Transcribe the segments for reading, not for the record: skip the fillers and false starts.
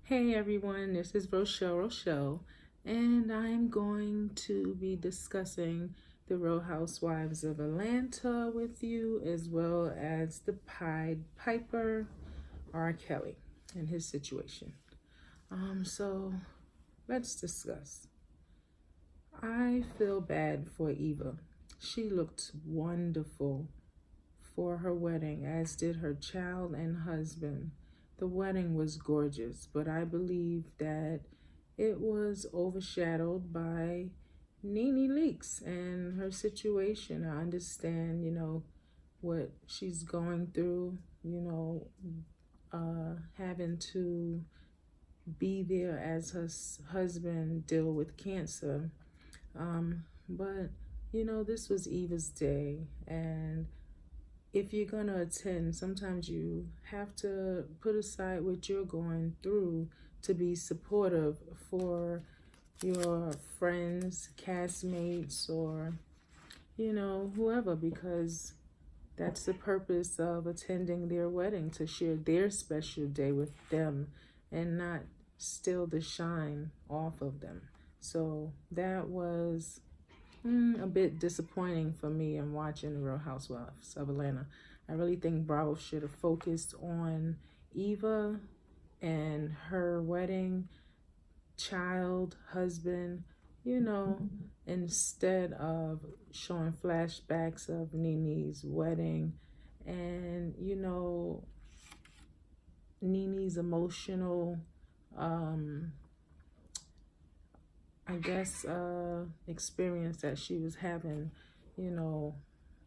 Hey everyone, this is Rochelle, and I'm going to be discussing the Real Housewives of Atlanta with you, as well as the Pied Piper, R. Kelly, and his situation. So let's discuss. I feel bad for Eva. She looked wonderful for her wedding, as did her child and husband. The wedding was gorgeous, but I believe that it was overshadowed by Nene Leakes and her situation. I understand, what she's going through, having to be there as her husband deal with cancer. But, this was Eva's day, and if you're going to attend, sometimes you have to put aside what you're going through to be supportive for your friends, castmates, or, whoever, because that's the purpose of attending their wedding, to share their special day with them and not steal the shine off of them. So that was a bit disappointing for me in watching the Real Housewives of Atlanta. I really think Bravo should have focused on Eva and her wedding, child, husband, instead of showing flashbacks of Nene's wedding and, Nene's emotional experience that she was having,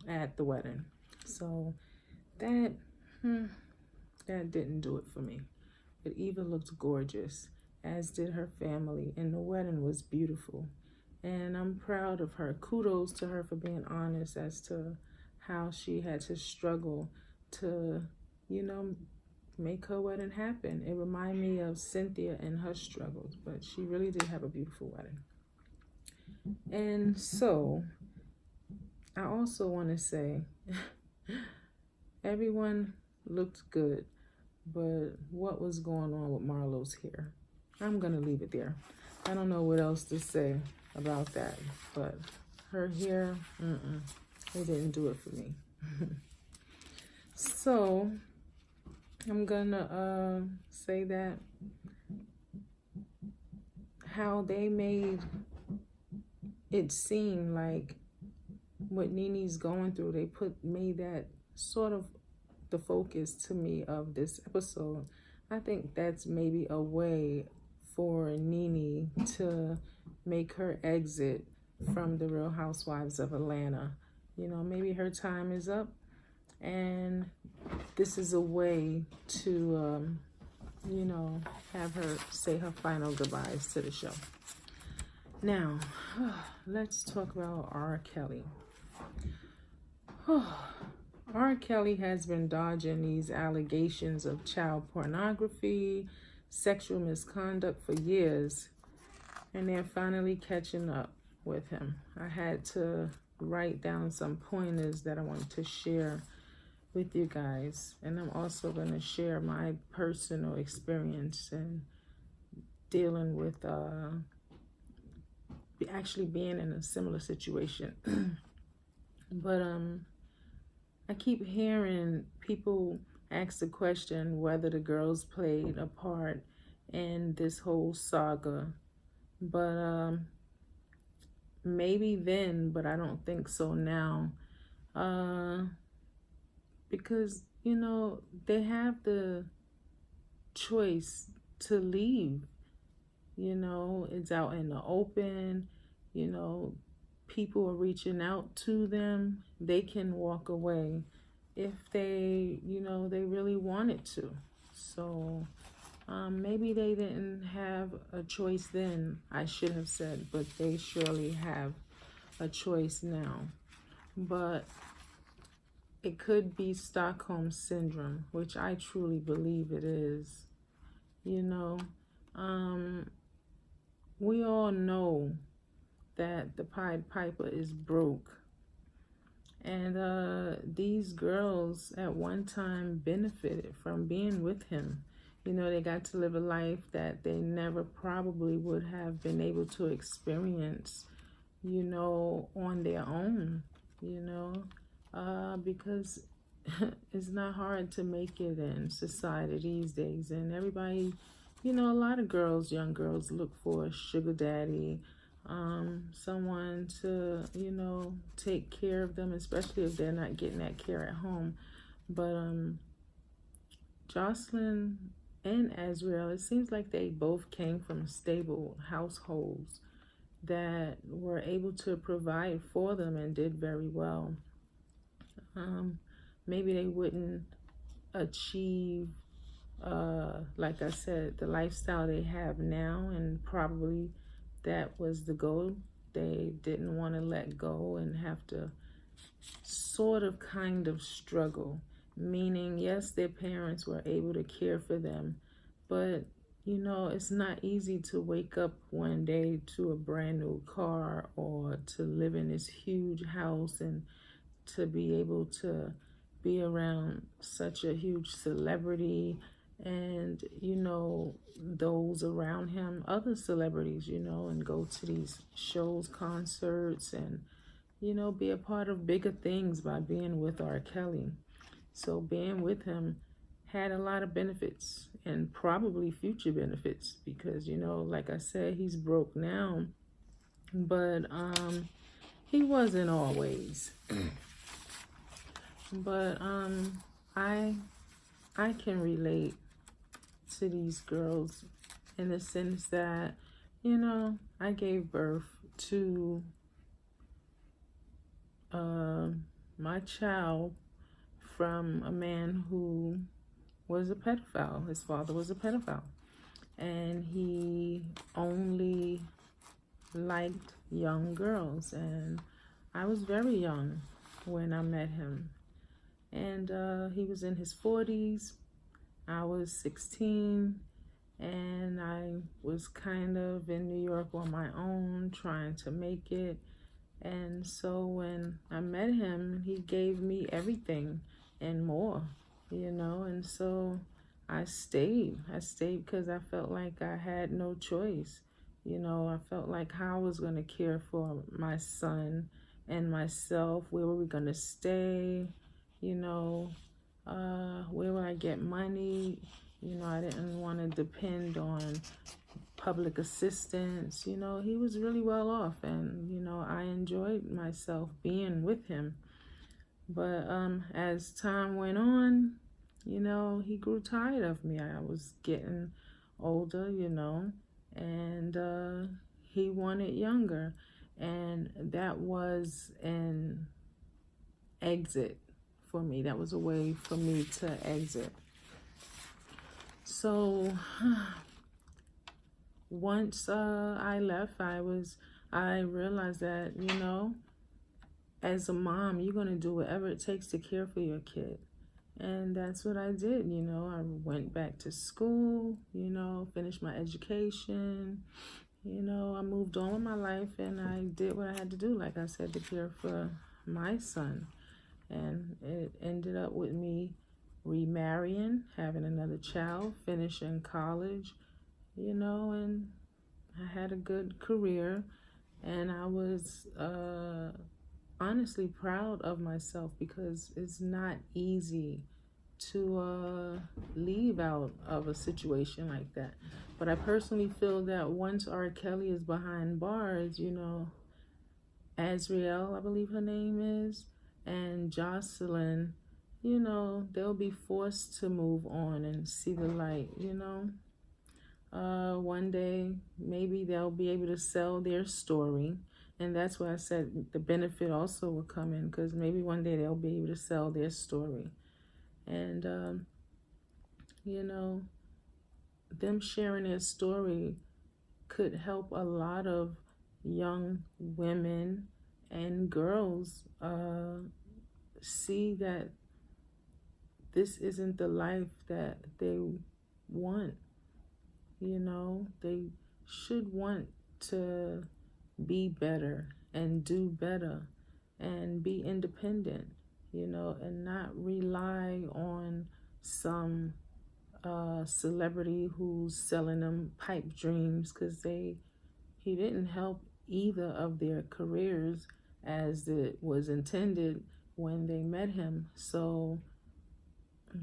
at the wedding. So that didn't do it for me. But Eva looked gorgeous, as did her family, and the wedding was beautiful. And I'm proud of her. Kudos to her for being honest as to how she had to struggle to, make her wedding happen. It reminded me of Cynthia and her struggles, but she really did have a beautiful wedding. And so I also want to say everyone looked good, but what was going on with Marlo's hair? I'm going to leave it there. I don't know what else to say about that, but her hair, it didn't do it for me. So I'm gonna say that how they made it seem like what Nene's going through, they made that sort of the focus to me of this episode. I think that's maybe a way for Nene to make her exit from the Real Housewives of Atlanta. Maybe her time is up, and this is a way to, have her say her final goodbyes to the show. Now, let's talk about R. Kelly. R. Kelly has been dodging these allegations of child pornography, sexual misconduct for years, and they're finally catching up with him. I had to write down some pointers that I wanted to share with you guys, and I'm also going to share my personal experience in dealing with actually being in a similar situation. But I keep hearing people ask the question whether the girls played a part in this whole saga, but maybe then, but I don't think so now, because they have the choice to leave. It's out in the open. People are reaching out to them. They can walk away if they they really wanted to. So maybe they didn't have a choice then, I should have said, but they surely have a choice now. But it could be Stockholm Syndrome, which I truly believe it is. We all know that the Pied Piper is broke. And these girls at one time benefited from being with him. You know, they got to live a life that they never probably would have been able to experience, you know, on their own, you know, because it's not hard to make it in society these days. And everybody, you know, a lot of girls, young girls, look for a sugar daddy, someone to, you know, take care of them, especially if they're not getting that care at home. But Jocelyn and Azriel, it seems like they both came from stable households that were able to provide for them and did very well. Maybe they wouldn't achieve, like I said, the lifestyle they have now, and probably that was the goal. They didn't want to let go and have to sort of kind of struggle, meaning yes, their parents were able to care for them, but you know, it's not easy to wake up one day to a brand new car or to live in this huge house and to be able to be around such a huge celebrity and, you know, those around him, other celebrities, you know, and go to these shows, concerts, and, you know, be a part of bigger things by being with R. Kelly. So being with him had a lot of benefits and probably future benefits because, you know, like I said, he's broke now, but he wasn't always. But I can relate to these girls in the sense that, you know, I gave birth to my child from a man who was a pedophile. His father was a pedophile, and he only liked young girls, and I was very young when I met him, and he was in his 40s. I was 16, and I was kind of in New York on my own, trying to make it. And so when I met him, he gave me everything and more, you know, and so I stayed because I felt like I had no choice. You know, I felt like how I was going to care for my son and myself. Where were we going to stay? You know, where would I get money? You know, I didn't want to depend on public assistance. You know, he was really well off, and, you know, I enjoyed myself being with him. But as time went on, you know, he grew tired of me. I was getting older, you know, and he wanted younger. And that was an exit for me. That was a way for me to exit. So once I left, I realized that, you know, as a mom, you're going to do whatever it takes to care for your kid. And that's what I did, you know. I went back to school, you know, finished my education. You know, I moved on with my life, and I did what I had to do, like I said, to care for my son. And it ended up with me remarrying, having another child, finishing college, you know, and I had a good career. And I was honestly proud of myself because it's not easy to leave out of a situation like that. But I personally feel that once R. Kelly is behind bars, you know, Azriel, I believe her name is, and Jocelyn, you know, they'll be forced to move on and see the light, you know. One day, maybe they'll be able to sell their story. And that's why I said the benefit also will come in, because maybe one day they'll be able to sell their story. And, you know, them sharing their story could help a lot of young women and girls see that this isn't the life that they want. You know, they should want to be better and do better and be independent, you know, and not rely on some celebrity who's selling them pipe dreams, because he didn't help either of their careers as it was intended when they met him. So,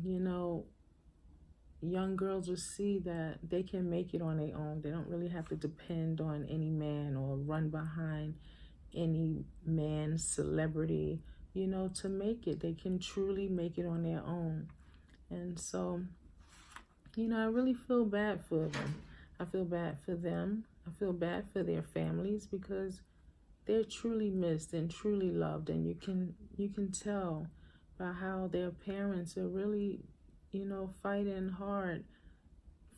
you know, young girls will see that they can make it on their own. They don't really have to depend on any man or run behind any man's celebrity, you know, to make it. They can truly make it on their own. And so, you know, I really feel bad for them. I feel bad for them. I feel bad for their families, because they're truly missed and truly loved. And you can tell by how their parents are really, you know, fighting hard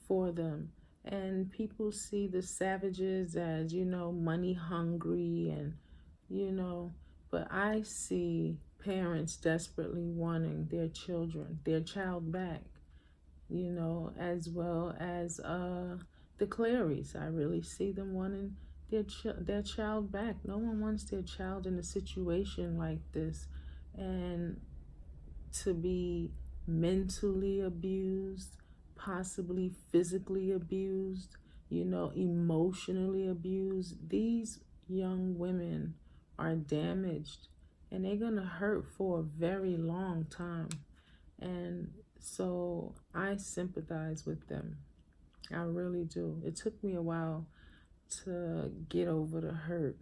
for them. And people see the savages as, you know, money hungry, and, you know, but I see parents desperately wanting their child back, you know, as well as the Clarys. I really see them wanting their child back. No one wants their child in a situation like this, and to be mentally abused, possibly physically abused, you know, emotionally abused. These young women are damaged, and they're gonna hurt for a very long time. And so I sympathize with them. I really do. It took me a while to get over the hurt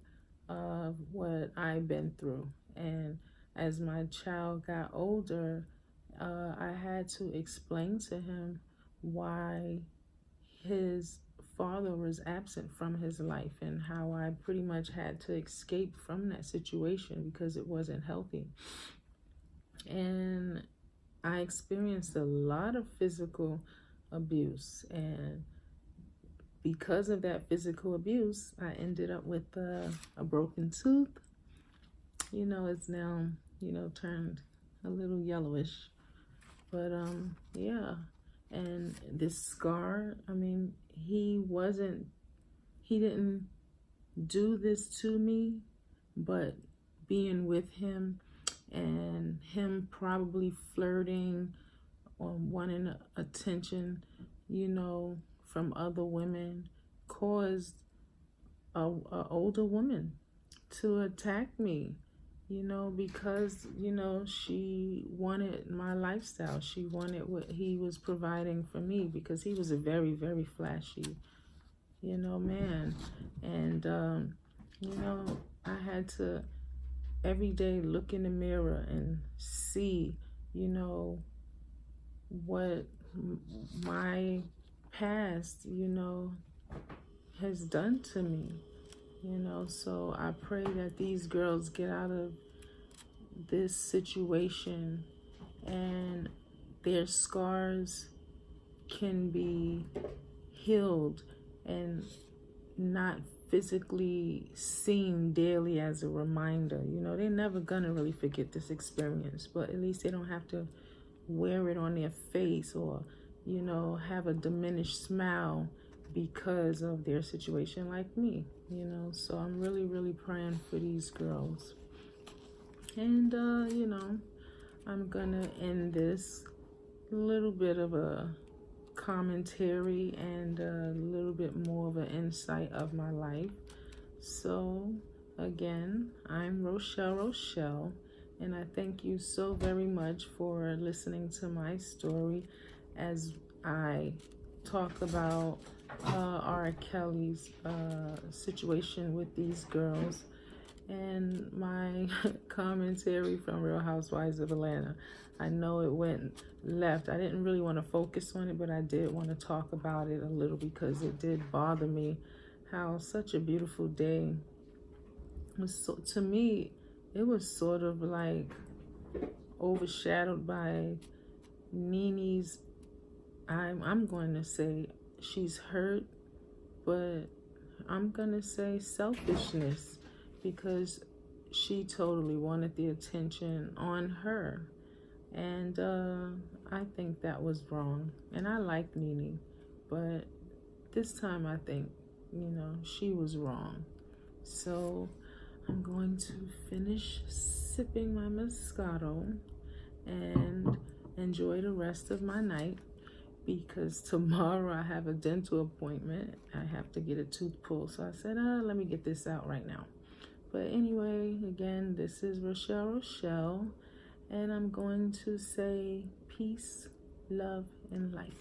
of what I've been through. And as my child got older, I had to explain to him why his father was absent from his life, and how I pretty much had to escape from that situation because it wasn't healthy. And I experienced a lot of physical abuse, and because of that physical abuse, I ended up with a broken tooth. You know, it's now, you know, turned a little yellowish, but yeah. And this scar, I mean, he didn't do this to me, but being with him and him probably flirting or wanting attention, you know, from other women, caused a older woman to attack me, you know, because, you know, she wanted my lifestyle. She wanted what he was providing for me, because he was a very, very flashy, you know, man. And, you know, I had to every day look in the mirror and see, you know, what my past, you know, has done to me, you know. So I pray that these girls get out of this situation and their scars can be healed and not physically seen daily as a reminder. You know, they're never gonna really forget this experience, but at least they don't have to wear it on their face, or, you know, have a diminished smile because of their situation like me, you know. So I'm really, really praying for these girls. And, you know, I'm gonna end this little bit of a commentary and a little bit more of an insight of my life. So, again, I'm Rochelle, and I thank you so very much for listening to my story as I talk about R. Kelly's situation with these girls, and my commentary from Real Housewives of Atlanta. I know it went left. I didn't really want to focus on it, but I did want to talk about it a little, because it did bother me how such a beautiful day was. So, to me, it was sort of like overshadowed by Nene's, I'm going to say she's hurt, but I'm going to say selfishness, because she totally wanted the attention on her. And I think that was wrong. And I like Nene, but this time I think, you know, she was wrong. So I'm going to finish sipping my Moscato and enjoy the rest of my night. because tomorrow I have a dental appointment. I have to get a tooth pulled. So I said, let me get this out right now. But anyway, again, this is Rochelle, and I'm going to say peace, love, and light.